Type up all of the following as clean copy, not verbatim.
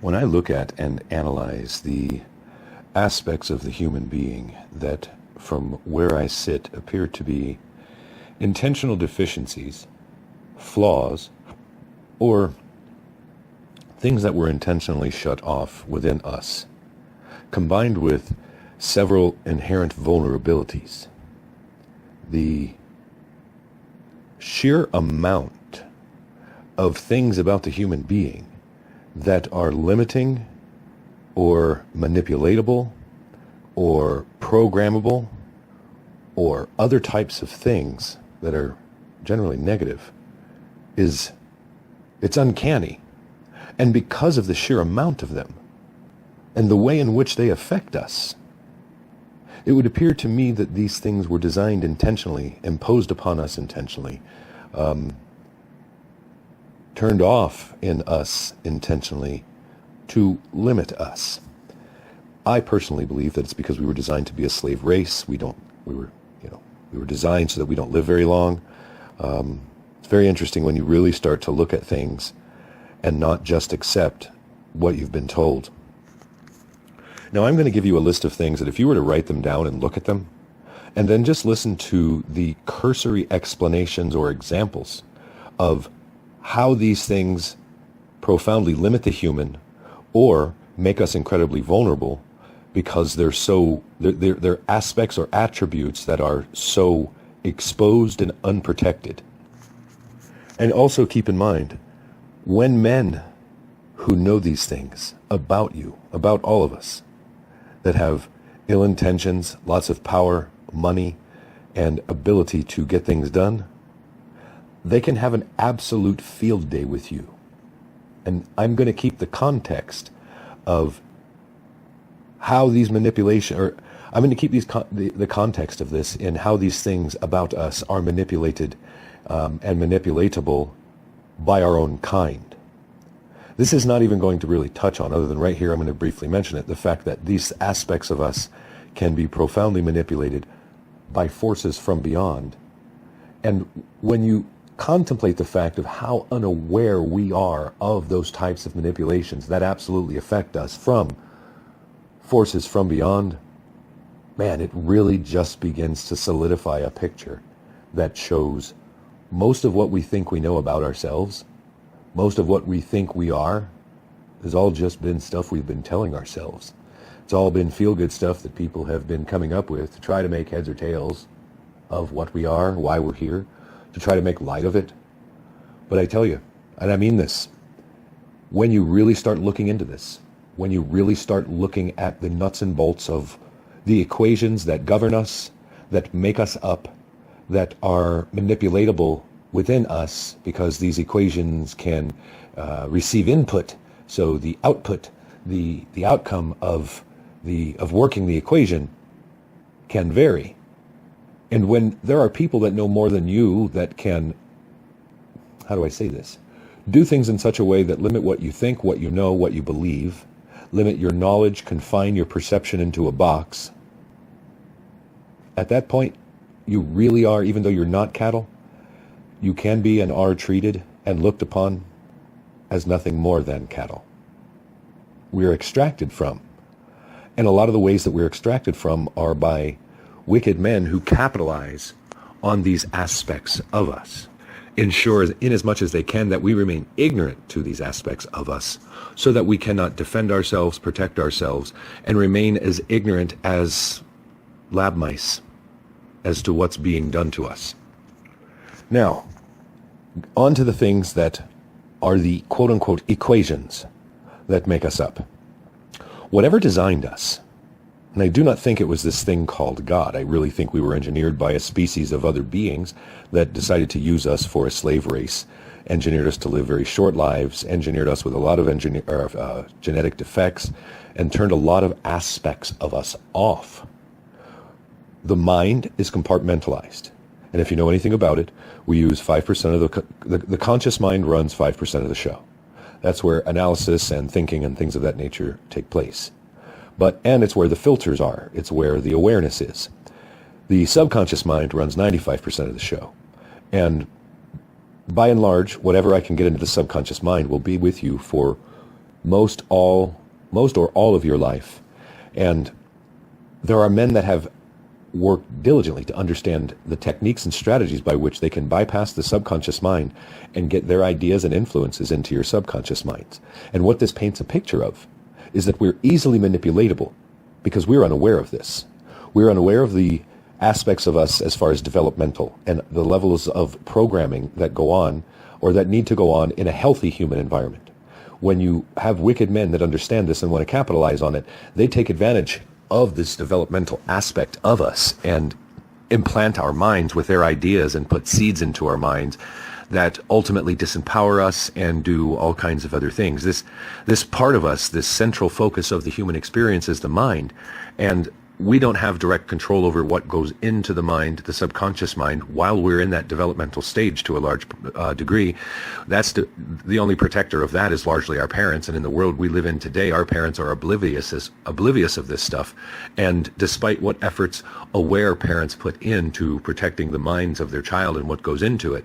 When I look at and analyze the aspects of the human being that, from where I sit, appear to be intentional deficiencies, flaws, or things that were intentionally shut off within us, combined with several inherent vulnerabilities, the sheer amount of things about the human being that are limiting or manipulatable or programmable or other types of things that are generally negative it's uncanny. And because of the sheer amount of them and the way in which they affect us, it would appear to me that these things were designed intentionally, imposed upon us intentionally, turned off in us intentionally to limit us. I personally believe that it's because we were designed to be a slave race. We were designed so that we don't live very long. It's very interesting when you really start to look at things and not just accept what you've been told. Now, I'm going to give you a list of things that if you were to write them down and look at them, and then just listen to the cursory explanations or examples of how these things profoundly limit the human or make us incredibly vulnerable because they're aspects or attributes that are so exposed and unprotected. And also keep in mind, when men who know these things about you, about all of us, that have ill intentions, lots of power, money, and ability to get things done, they can have an absolute field day with you. And I'm going to keep the context of how these I'm going to keep the context of this in how these things about us are manipulated and manipulatable by our own kind. This is not even going to really touch on, other than right here I'm going to briefly mention it, the fact that these aspects of us can be profoundly manipulated by forces from beyond. And when you contemplate the fact of how unaware we are of those types of manipulations that absolutely affect us from forces from beyond, man, it really just begins to solidify a picture that shows most of what we think we know about ourselves, most of what we think we are, has all just been stuff we've been telling ourselves. It's all been feel-good stuff that people have been coming up with to try to make heads or tails of what we are, why we're here, to try to make light of it. But I tell you, and I mean this, when you really start looking into this, when you really start looking at the nuts and bolts of the equations that govern us, that make us up, that are manipulatable within us, because these equations can receive input, so the output, the outcome of working the equation can vary. And when there are people that know more than you that can, how do I say this, do things in such a way that limit what you think, what you know, what you believe, limit your knowledge, confine your perception into a box, at that point, you really are, even though you're not cattle, you can be and are treated and looked upon as nothing more than cattle. We're extracted from. And a lot of the ways that we're extracted from are by wicked men who capitalize on these aspects of us, ensure in as much as they can that we remain ignorant to these aspects of us, so that we cannot defend ourselves, protect ourselves, and remain as ignorant as lab mice as to what's being done to us. Now, on to the things that are the quote-unquote equations that make us up. Whatever designed us, and I do not think it was this thing called God. I really think we were engineered by a species of other beings that decided to use us for a slave race, engineered us to live very short lives, engineered us with a lot of genetic defects, and turned a lot of aspects of us off. The mind is compartmentalized. And if you know anything about it, we use 5% of the conscious mind runs 5% of the show. That's where analysis and thinking and things of that nature take place. And it's where the filters are. It's where the awareness is. The subconscious mind runs 95% of the show. And by and large, whatever I can get into the subconscious mind will be with you for most or all of your life. And there are men that have worked diligently to understand the techniques and strategies by which they can bypass the subconscious mind and get their ideas and influences into your subconscious minds. And what this paints a picture of is that we're easily manipulatable because we're unaware of this. We're unaware of the aspects of us as far as developmental and the levels of programming that go on or that need to go on in a healthy human environment. When you have wicked men that understand this and want to capitalize on it, they take advantage of this developmental aspect of us and implant our minds with their ideas and put seeds into our minds that ultimately disempower us and do all kinds of other things. This part of us, this central focus of the human experience is the mind, and we don't have direct control over what goes into the mind, the subconscious mind, while we're in that developmental stage to a large degree. That's the only protector of that is largely our parents. And in the world we live in today, our parents are oblivious of this stuff. And despite what efforts aware parents put into protecting the minds of their child and what goes into it,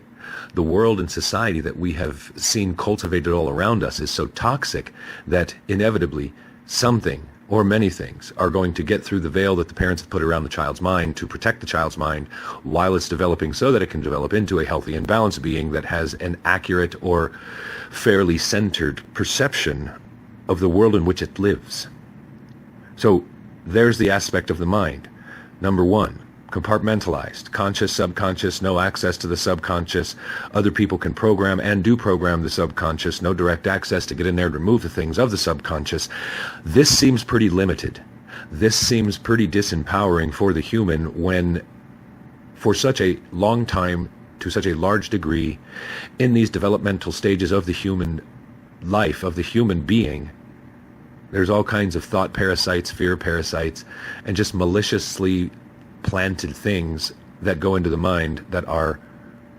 the world and society that we have seen cultivated all around us is so toxic that inevitably something or many things are going to get through the veil that the parents have put around the child's mind to protect the child's mind while it's developing so that it can develop into a healthy and balanced being that has an accurate or fairly centered perception of the world in which it lives. So there's the aspect of the mind. Number one, compartmentalized, conscious, subconscious, no access to the subconscious. Other people can program and do program the subconscious, no direct access to get in there and remove the things of the subconscious. This seems pretty limited. This seems pretty disempowering for the human when, for such a long time, to such a large degree, in these developmental stages of the human life, of the human being, there's all kinds of thought parasites, fear parasites, and just maliciously planted things that go into the mind that are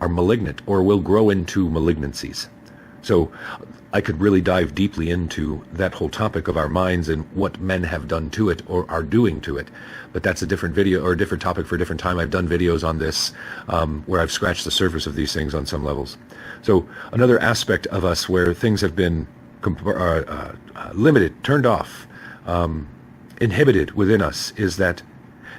malignant or will grow into malignancies. So I could really dive deeply into that whole topic of our minds and what men have done to it or are doing to it. But that's a different video or a different topic for a different time. I've done videos on this where I've scratched the surface of these things on some levels. So another aspect of us where things have been limited, turned off, inhibited within us is that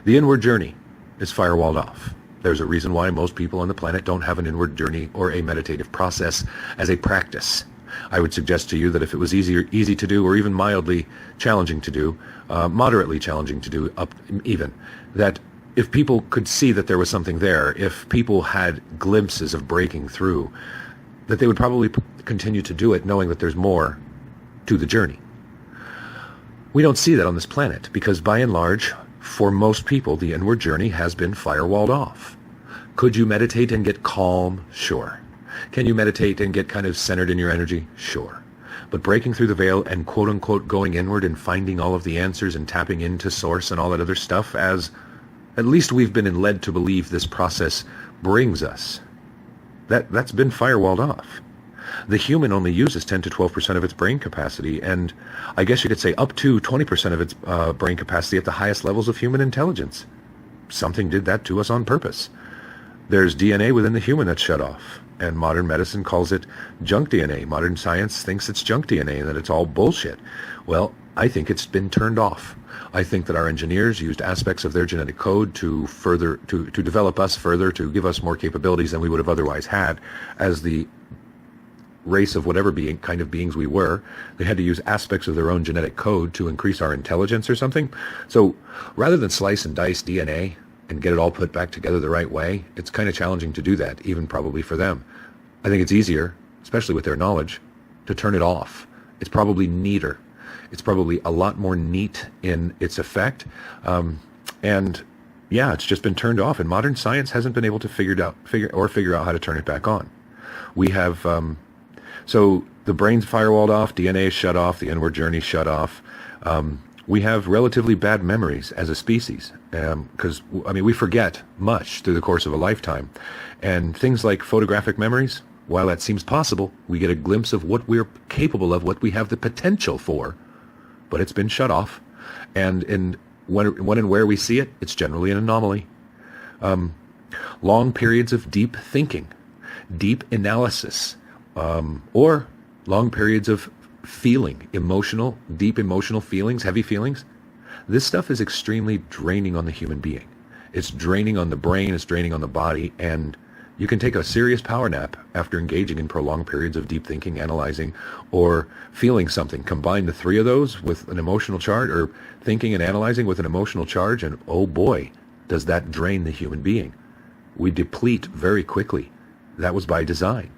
the inward journey is firewalled off. There's a reason why most people on the planet don't have an inward journey or a meditative process as a practice. I would suggest to you that if it was easy to do or even mildly challenging to do, moderately challenging to do up even, that if people could see that there was something there, if people had glimpses of breaking through, that they would probably continue to do it knowing that there's more to the journey. We don't see that on this planet because by and large, for most people, the inward journey has been firewalled off. Could you meditate and get calm? Sure. Can you meditate and get kind of centered in your energy? Sure. But breaking through the veil and quote-unquote going inward and finding all of the answers and tapping into source and all that other stuff, as at least we've been led to believe this process brings us, that's been firewalled off. The human only uses 10 to 12% of its brain capacity, and I guess you could say up to 20% of its brain capacity at the highest levels of human intelligence. Something did that to us on purpose. There's DNA within the human that's shut off, and modern medicine calls it junk DNA. Modern science thinks it's junk DNA and that it's all bullshit. Well, I think it's been turned off. I think that our engineers used aspects of their genetic code to develop us further, to give us more capabilities than we would have otherwise had as the race of whatever kind of beings we were. They had to use aspects of their own genetic code to increase our intelligence or something. So rather than slice and dice DNA and get it all put back together the right way, it's kind of challenging to do that, even probably for them. I think it's easier, especially with their knowledge, to turn it off. It's probably neater. It's probably a lot more neat in its effect. And yeah, it's just been turned off, and modern science hasn't been able to figure out how to turn it back on. We have so the brain's firewalled off, DNA is shut off, the inward journey shut off. We have relatively bad memories as a species because, we forget much through the course of a lifetime. And things like photographic memories, while that seems possible, we get a glimpse of what we're capable of, what we have the potential for, but it's been shut off. And when and where we see it, it's generally an anomaly. Long periods of deep thinking, deep analysis, or long periods of feeling, deep emotional feelings, heavy feelings, this stuff is extremely draining on the human being. It's draining on the brain, it's draining on the body, and you can take a serious power nap after engaging in prolonged periods of deep thinking, analyzing, or feeling something. Combine the three of those with an emotional charge, or thinking and analyzing with an emotional charge, and oh boy, does that drain the human being. We deplete very quickly. That was by design.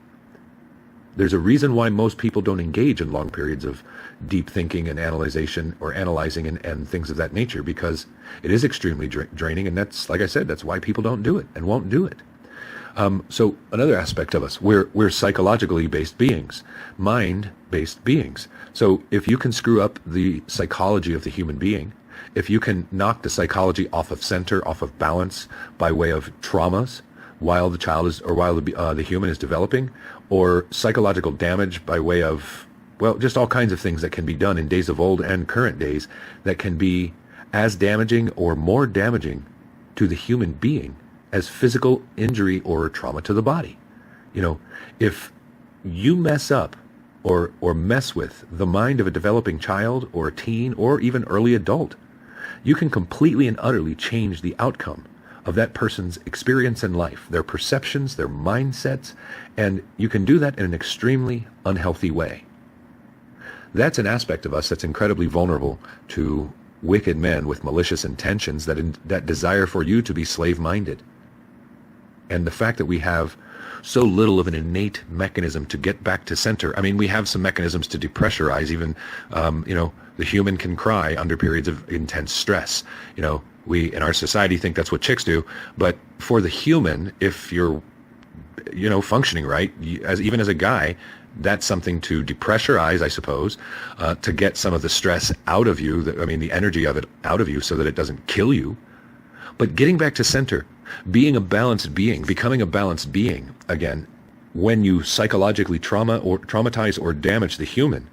There's a reason why most people don't engage in long periods of deep thinking and analyzing and things of that nature, because it is extremely draining, and that's, like I said, that's why people don't do it and won't do it. So another aspect of us, we're psychologically based beings, mind-based beings. So if you can screw up the psychology of the human being, if you can knock the psychology off of center, off of balance by way of traumas, while the child is, or while the human is developing, or psychological damage by way of, well, just all kinds of things that can be done in days of old and current days that can be as damaging or more damaging to the human being as physical injury or trauma to the body. If you mess up or mess with the mind of a developing child or a teen or even early adult, you can completely and utterly change the outcome of that person's experience in life, their perceptions, their mindsets, and you can do that in an extremely unhealthy way. That's an aspect of us that's incredibly vulnerable to wicked men with malicious intentions that desire for you to be slave-minded. And the fact that we have so little of an innate mechanism to get back to center. I mean, we have some mechanisms to depressurize. Even, the human can cry under periods of intense stress. We in our society think that's what chicks do, but for the human, if you're, functioning right, even as a guy, that's something to depressurize, I suppose, to get some of the stress out of you. The energy of it out of you, so that it doesn't kill you. But getting back to center, being a balanced being, becoming a balanced being again, when you psychologically traumatize or damage the human,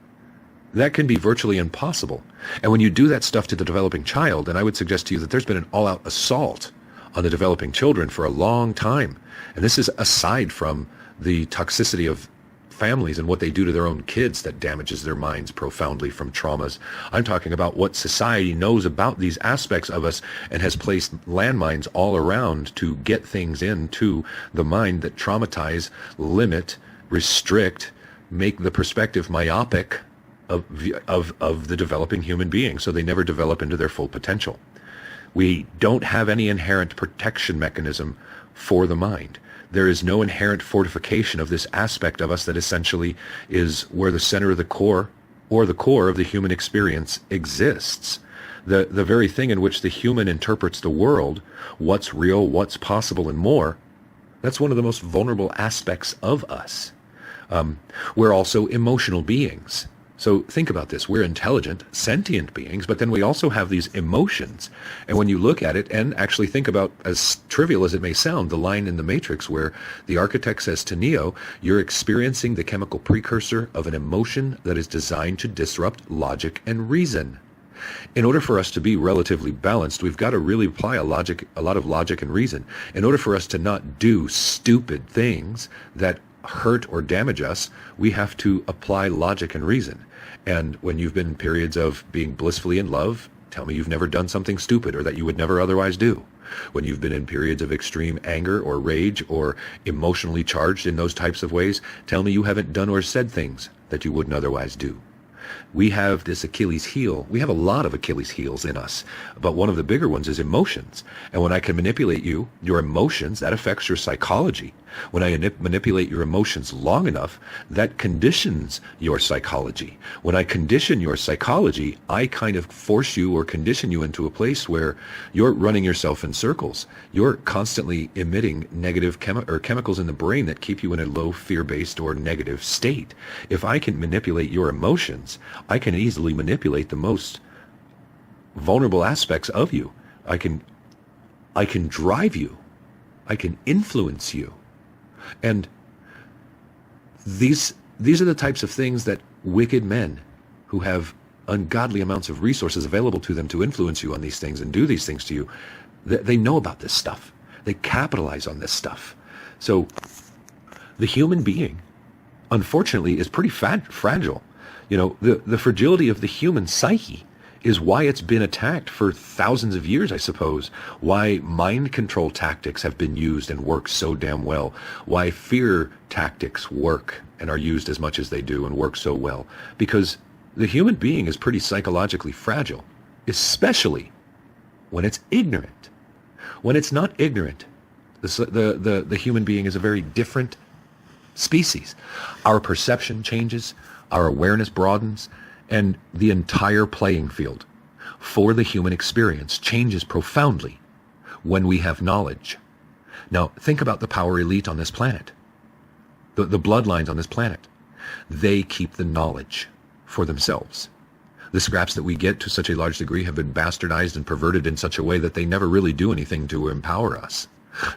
that can be virtually impossible. And when you do that stuff to the developing child, and I would suggest to you that there's been an all-out assault on the developing children for a long time. And this is aside from the toxicity of families and what they do to their own kids that damages their minds profoundly from traumas. I'm talking about what society knows about these aspects of us and has placed landmines all around to get things into the mind that traumatize, limit, restrict, make the perspective myopic of the developing human being, so they never develop into their full potential. We don't have any inherent protection mechanism for the mind. There is no inherent fortification of this aspect of us that essentially is where the center of the core, or the core of the human experience, exists. The very thing in which the human interprets the world, what's real, what's possible, and more, that's one of the most vulnerable aspects of us. We're also emotional beings. So think about this. We're intelligent, sentient beings, but then we also have these emotions. And when you look at it and actually think about, as trivial as it may sound, the line in the Matrix where the architect says to Neo, you're experiencing the chemical precursor of an emotion that is designed to disrupt logic and reason. In order for us to be relatively balanced, we've got to really apply a lot of logic and reason. In order for us to not do stupid things that hurt or damage us, we have to apply logic and reason. And when you've been in periods of being blissfully in love, tell me you've never done something stupid or that you would never otherwise do. When you've been in periods of extreme anger or rage or emotionally charged in those types of ways, tell me you haven't done or said things that you wouldn't otherwise do. We have this Achilles heel. We have a lot of Achilles heels in us, but one of the bigger ones is emotions. And when I can manipulate your emotions, that affects your psychology. When I manipulate your emotions long enough, that conditions your psychology. When I condition your psychology, I kind of force you or condition you into a place where you're running yourself in circles. You're constantly emitting negative chemicals in the brain that keep you in a low fear-based or negative state. If I can manipulate your emotions, I can easily manipulate the most vulnerable aspects of you. I can drive you. I can influence you. And these are the types of things that wicked men who have ungodly amounts of resources available to them to influence you on these things and do these things to you, they know about this stuff. They capitalize on this stuff. So the human being, unfortunately, is pretty fragile. The fragility of the human psyche is why it's been attacked for thousands of years, I suppose. Why mind control tactics have been used and work so damn well. Why fear tactics work and are used as much as they do and work so well. Because the human being is pretty psychologically fragile, especially when it's ignorant. When it's not ignorant, the human being is a very different species. Our perception changes, our awareness broadens, and the entire playing field for the human experience changes profoundly when we have knowledge. Now, think about the power elite on this planet, the bloodlines on this planet. They keep the knowledge for themselves. The scraps that we get to such a large degree have been bastardized and perverted in such a way that they never really do anything to empower us.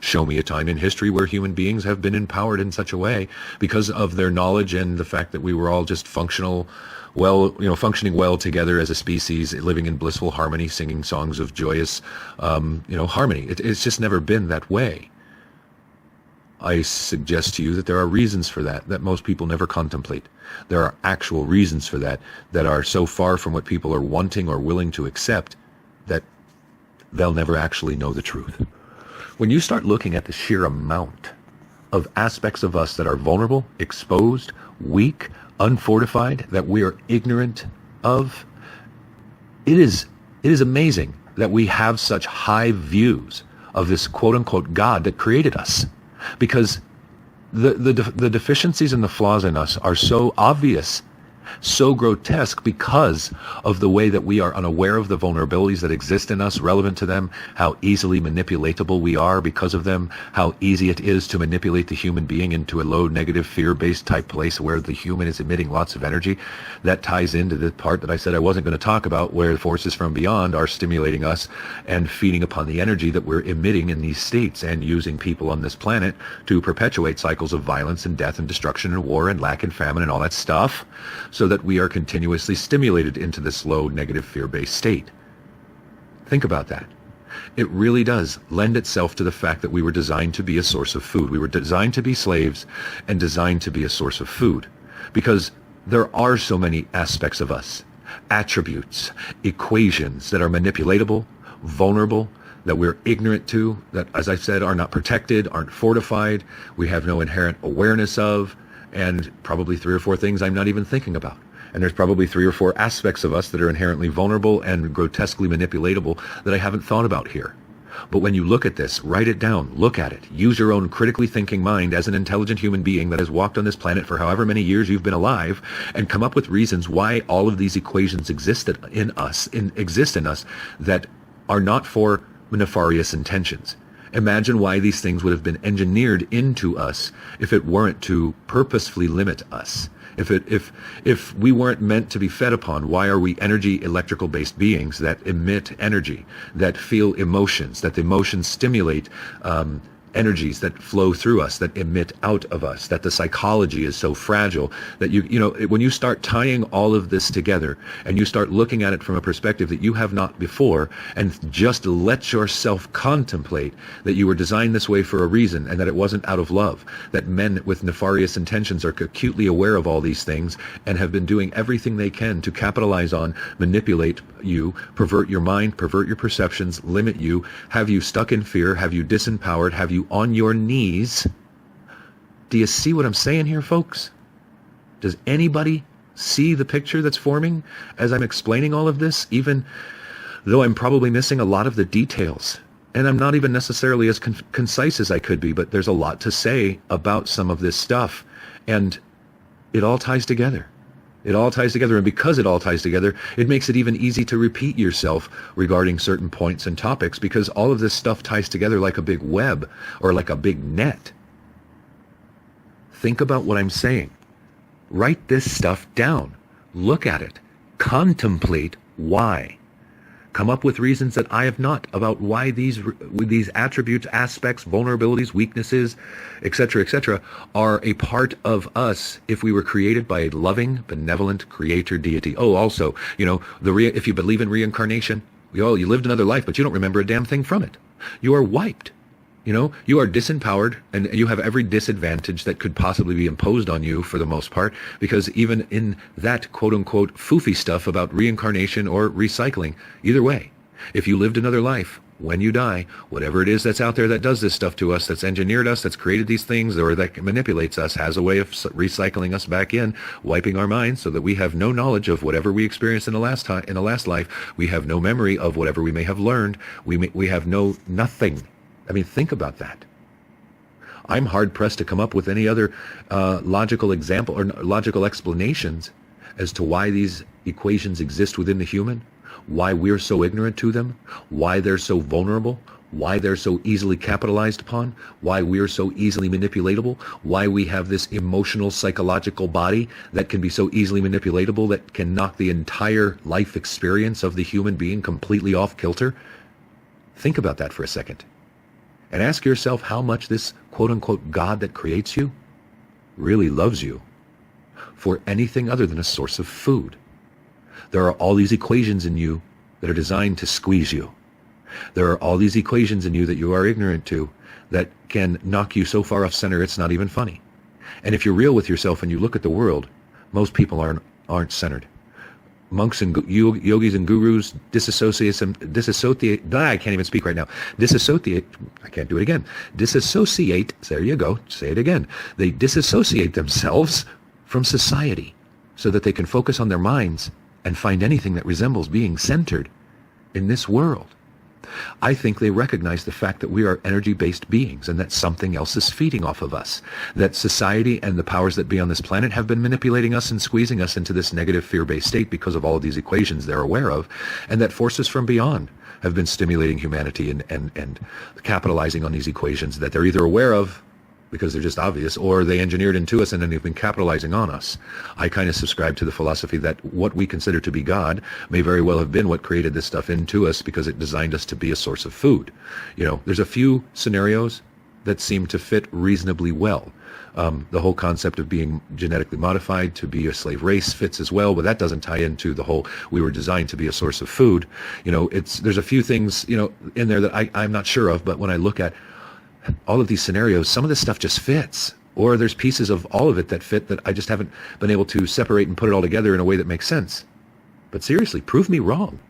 Show me a time in history where human beings have been empowered in such a way because of their knowledge and the fact that we were all just functioning well together as a species, living in blissful harmony, singing songs of joyous, harmony. It's just never been that way. I suggest to you that there are reasons for that most people never contemplate. There are actual reasons for that are so far from what people are wanting or willing to accept that they'll never actually know the truth. When you start looking at the sheer amount of aspects of us that are vulnerable, exposed, weak, unfortified, that we are ignorant of, it is amazing that we have such high views of this quote-unquote God that created us. Because the deficiencies and the flaws in us are so obvious, so grotesque, because of the way that we are unaware of the vulnerabilities that exist in us relevant to them, how easily manipulatable we are because of them, how easy it is to manipulate the human being into a low negative fear-based type place where the human is emitting lots of energy. That ties into the part that I said I wasn't going to talk about, where the forces from beyond are stimulating us and feeding upon the energy that we're emitting in these states and using people on this planet to perpetuate cycles of violence and death and destruction and war and lack and famine and all that stuff, so that we are continuously stimulated into this low negative fear-based state. Think about that. It really does lend itself to the fact that we were designed to be a source of food. We were designed to be slaves and designed to be a source of food, because there are so many aspects of us, attributes, equations that are manipulatable, vulnerable, that we're ignorant to, that, as I said, are not protected, aren't fortified, we have no inherent awareness of, and probably 3 or 4 things I'm not even thinking about. And there's probably 3 or 4 aspects of us that are inherently vulnerable and grotesquely manipulatable that I haven't thought about here. But when you look at this, write it down, look at it, use your own critically thinking mind as an intelligent human being that has walked on this planet for however many years you've been alive, and come up with reasons why all of these equations exist in us that are not for nefarious intentions. Imagine why these things would have been engineered into us if it weren't to purposefully limit us. If we weren't meant to be fed upon, why are we energy electrical based beings that emit energy, that feel emotions, that the emotions stimulate energies that flow through us, that emit out of us, that the psychology is so fragile that when you start tying all of this together and you start looking at it from a perspective that you have not before, and just let yourself contemplate that you were designed this way for a reason and that it wasn't out of love, that men with nefarious intentions are acutely aware of all these things and have been doing everything they can to capitalize on, manipulate you, pervert your mind, pervert your perceptions, limit you, have you stuck in fear, have you disempowered, have you on your knees. Do you see what I'm saying here, folks? Does anybody see the picture that's forming as I'm explaining all of this, even though I'm probably missing a lot of the details? And I'm not even necessarily as concise as I could be, but there's a lot to say about some of this stuff. And it all ties together. It all ties together, and because it all ties together, it makes it even easy to repeat yourself regarding certain points and topics, because all of this stuff ties together like a big web or like a big net. Think about what I'm saying. Write this stuff down. Look at it. Contemplate why. Come up with reasons that I have not about why these attributes, aspects, vulnerabilities, weaknesses, etc., are a part of us if we were created by a loving, benevolent creator deity. Oh, also, if you believe in reincarnation, you lived another life, but you don't remember a damn thing from it. You are wiped. You are disempowered and you have every disadvantage that could possibly be imposed on you for the most part, because even in that quote unquote foofy stuff about reincarnation or recycling, either way, if you lived another life, when you die, whatever it is that's out there that does this stuff to us, that's engineered us, that's created these things, or that manipulates us, has a way of recycling us back in, wiping our minds so that we have no knowledge of whatever we experienced in the last life. We have no memory of whatever we may have learned. We have nothing. I mean, think about that. I'm hard-pressed to come up with any other logical example or logical explanations as to why these equations exist within the human, why we're so ignorant to them, why they're so vulnerable, why they're so easily capitalized upon, why we're so easily manipulatable, why we have this emotional, psychological body that can be so easily manipulatable that can knock the entire life experience of the human being completely off kilter. Think about that for a second. And ask yourself how much this quote-unquote God that creates you really loves you for anything other than a source of food. There are all these equations in you that are designed to squeeze you. There are all these equations in you that you are ignorant to that can knock you so far off center it's not even funny. And if you're real with yourself and you look at the world, most people aren't centered. Monks and yogis and gurus disassociate. I can't even speak right now. I can't do it again. Disassociate. There you go. Say it again. They disassociate themselves from society so that they can focus on their minds and find anything that resembles being centered in this world. I think they recognize the fact that we are energy-based beings and that something else is feeding off of us, that society and the powers that be on this planet have been manipulating us and squeezing us into this negative fear-based state because of all of these equations they're aware of, and that forces from beyond have been stimulating humanity and capitalizing on these equations that they're either aware of because they're just obvious, or they engineered into us and then they've been capitalizing on us. I kind of subscribe to the philosophy that what we consider to be God may very well have been what created this stuff into us because it designed us to be a source of food. There's a few scenarios that seem to fit reasonably well. The whole concept of being genetically modified to be a slave race fits as well, but that doesn't tie into the whole we were designed to be a source of food. There's a few things, in there that I'm not sure of, but when I look at all of these scenarios, some of this stuff just fits, or there's pieces of all of it that fit that I just haven't been able to separate and put it all together in a way that makes sense. But seriously, prove me wrong.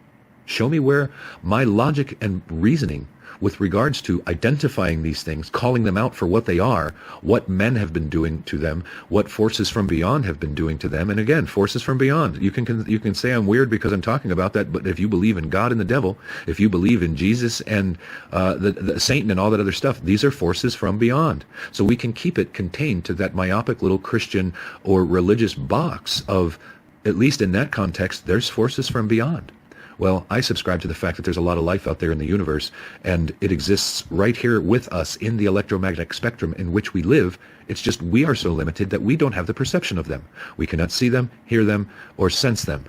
Show me where my logic and reasoning with regards to identifying these things, calling them out for what they are, what men have been doing to them, what forces from beyond have been doing to them. And again, forces from beyond. You can say I'm weird because I'm talking about that, but if you believe in God and the devil, if you believe in Jesus and the Satan and all that other stuff, these are forces from beyond. So we can keep it contained to that myopic little Christian or religious box of, at least in that context, there's forces from beyond. Well, I subscribe to the fact that there's a lot of life out there in the universe, and it exists right here with us in the electromagnetic spectrum in which we live. It's just we are so limited that we don't have the perception of them. We cannot see them, hear them, or sense them.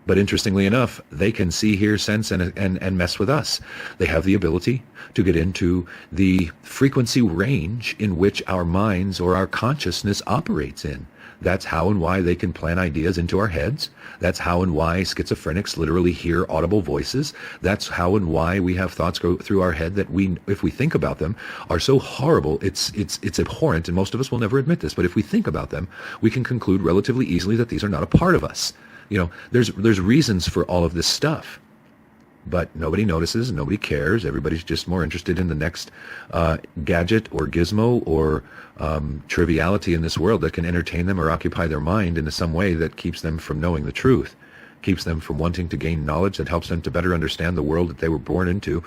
But interestingly enough, they can see, hear, sense, and mess with us. They have the ability to get into the frequency range in which our minds or our consciousness operates in. That's how and why they can plant ideas into our heads. That's how and why schizophrenics literally hear audible voices. That's how and why we have thoughts go through our head that we, if we think about them, are so horrible, it's abhorrent, and most of us will never admit this, but if we think about them, we can conclude relatively easily that these are not a part of us. There's reasons for all of this stuff. But nobody notices, nobody cares. Everybody's just more interested in the next gadget or gizmo or triviality in this world that can entertain them or occupy their mind in some way that keeps them from knowing the truth, keeps them from wanting to gain knowledge that helps them to better understand the world that they were born into,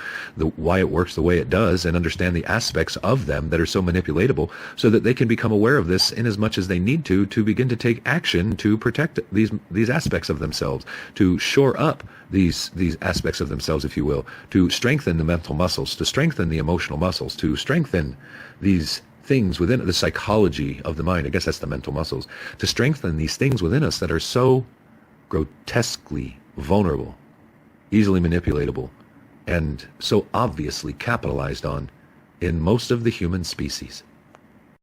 why it works the way it does, and understand the aspects of them that are so manipulatable so that they can become aware of this in as much as they need to begin to take action to protect these aspects of themselves, to shore up these aspects of themselves, if you will, to strengthen the mental muscles, to strengthen the emotional muscles, to strengthen these things within the psychology of the mind. I guess that's the mental muscles, to strengthen these things within us that are so grotesquely vulnerable, easily manipulatable, and so obviously capitalized on in most of the human species.